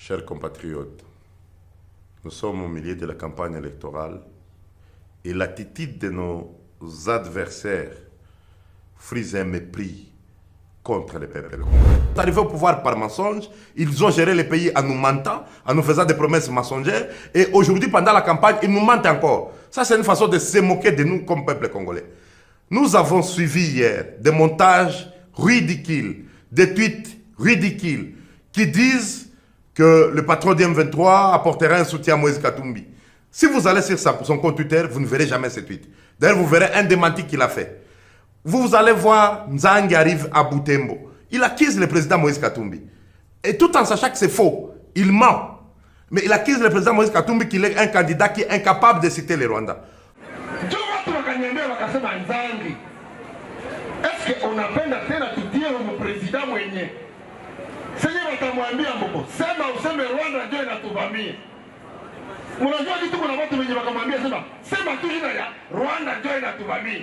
Chers compatriotes, nous sommes au milieu de la campagne électorale et l'attitude de nos adversaires frise un mépris contre le peuple congolais. Arrivés au pouvoir par mensonge, ils ont géré le pays en nous mentant, en nous faisant des promesses mensongères, et aujourd'hui, pendant la campagne, ils nous mentent encore. Ça, c'est une façon de se moquer de nous comme peuple congolais. Nous avons suivi hier des montages ridicules, des tweets ridicules, qui disent que le patron du M23 apportera un soutien à Moïse Katumbi. Si vous allez sur son compte Twitter, vous ne verrez jamais ce tweet. D'ailleurs, vous verrez un démenti qu'il a fait. Vous allez voir Nzangi arrive à Butembo. Il accuse le président Moïse Katumbi. Et tout en sachant que c'est faux, il ment. Mais il accuse le président Moïse Katumbi qu'il est un candidat qui est incapable de citer le Rwanda. Est-ce qu'on appelle tena tutie le président mwenye? Seigneur atamwambia mboko, sema useme Rwanda ndio inatuvamia. Unajua kitu kuna watu wenye wakamwambia sema tu jina ya Rwanda ndio inatuvamia.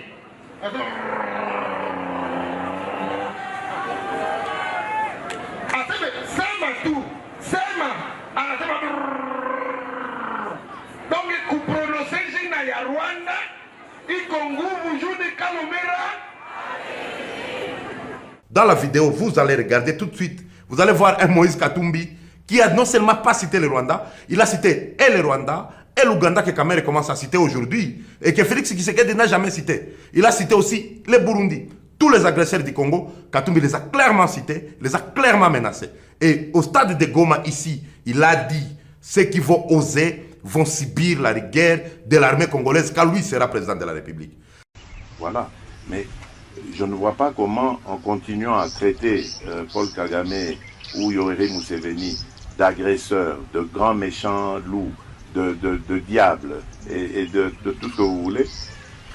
Aseme sema tu, sema anasema donc kuprononcer jina ya Rwanda iko nguvu juni Kalomera. Dans la vidéo, vous allez regarder tout de suite, vous allez voir un Moïse Katumbi qui a non seulement pas cité le Rwanda, il a cité et le Rwanda et l'Ouganda que Kamere commence à citer aujourd'hui et que Félix Tshisekedi n'a jamais cité. Il a cité aussi les Burundi. Tous les agresseurs du Congo, Katumbi les a clairement cités, les a clairement menacés. Et au stade de Goma ici, il a dit ceux qui vont oser vont subir la guerre de l'armée congolaise quand lui sera président de la République. Voilà, mais je ne vois pas comment, en continuant à traiter Paul Kagame ou Yoweri Museveni d'agresseurs, de grands méchants loups, de diables et de tout ce que vous voulez,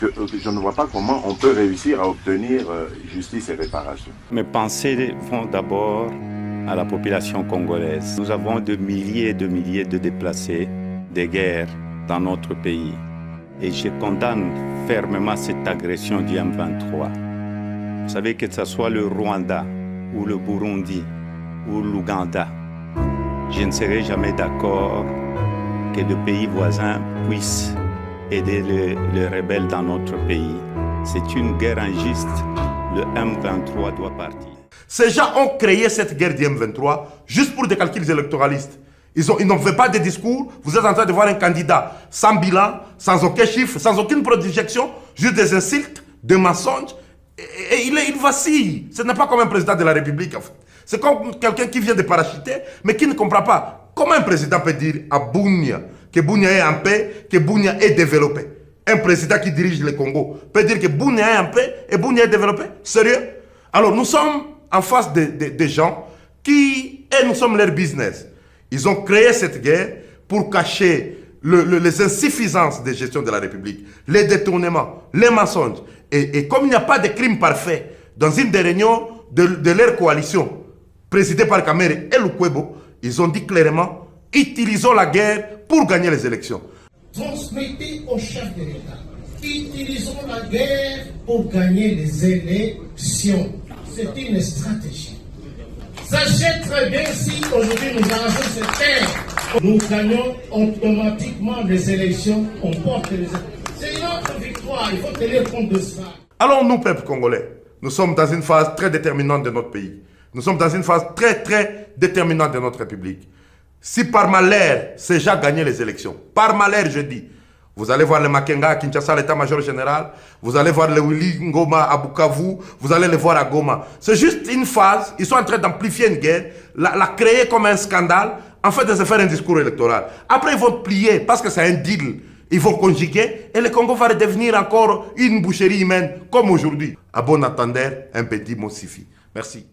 que je ne vois pas comment on peut réussir à obtenir justice et réparation. Mes pensées vont d'abord à la population congolaise. Nous avons de milliers de déplacés, des guerres dans notre pays. Et je condamne fermement cette agression du M23. Vous savez que ce soit le Rwanda, ou le Burundi, ou l'Ouganda, je ne serai jamais d'accord que le pays voisin puisse aider les rebelles dans notre pays. C'est une guerre injuste. Le M23 doit partir. Ces gens ont créé cette guerre du M23 juste pour des calculs électoralistes. Ils n'ont fait pas de discours. Vous êtes en train de voir un candidat sans bilan, sans aucun chiffre, sans aucune projection, juste des insultes, des mensonges. Et il vacille. Ce n'est pas comme un président de la République. En fait. C'est comme quelqu'un qui vient de parachuter, mais qui ne comprend pas. Comment un président peut dire à Bunia que Bunia est en paix, que Bunia est développé? Un président qui dirige le Congo peut dire que Bunia est en paix et Bunia est développé? Sérieux? Alors nous sommes en face de gens qui, et nous sommes leur business. Ils ont créé cette guerre pour cacher les insuffisances de gestion de la République, les détournements, les mensonges. Et comme il n'y a pas de crime parfait, dans une des réunions de leur coalition, présidée par Kamere et Lukwebo, ils ont dit clairement, utilisons la guerre pour gagner les élections. Transmettez au chef de l'État, utilisons la guerre pour gagner les élections. C'est une stratégie. Sachez très bien si aujourd'hui nous arrachons cette terre, nous gagnons automatiquement les élections, on porte les élections. C'est notre victoire, il faut tenir compte de ça. Alors nous, peuple congolais, nous sommes dans une phase très déterminante de notre pays. Nous sommes dans une phase très déterminante de notre République. Si par malheur, ces gens gagnaient les élections, par malheur je dis, vous allez voir le Makenga à Kinshasa, l'état-major général, vous allez voir le Willy Ngoma à Bukavu, vous allez le voir à Goma. C'est juste une phase, ils sont en train d'amplifier une guerre, la créer comme un scandale, en fait de se faire un discours électoral. Après ils vont plier parce que c'est un deal. Ils vont conjuguer et le Congo va redevenir encore une boucherie humaine comme aujourd'hui. À bon entendeur, un petit mot suffit. Merci.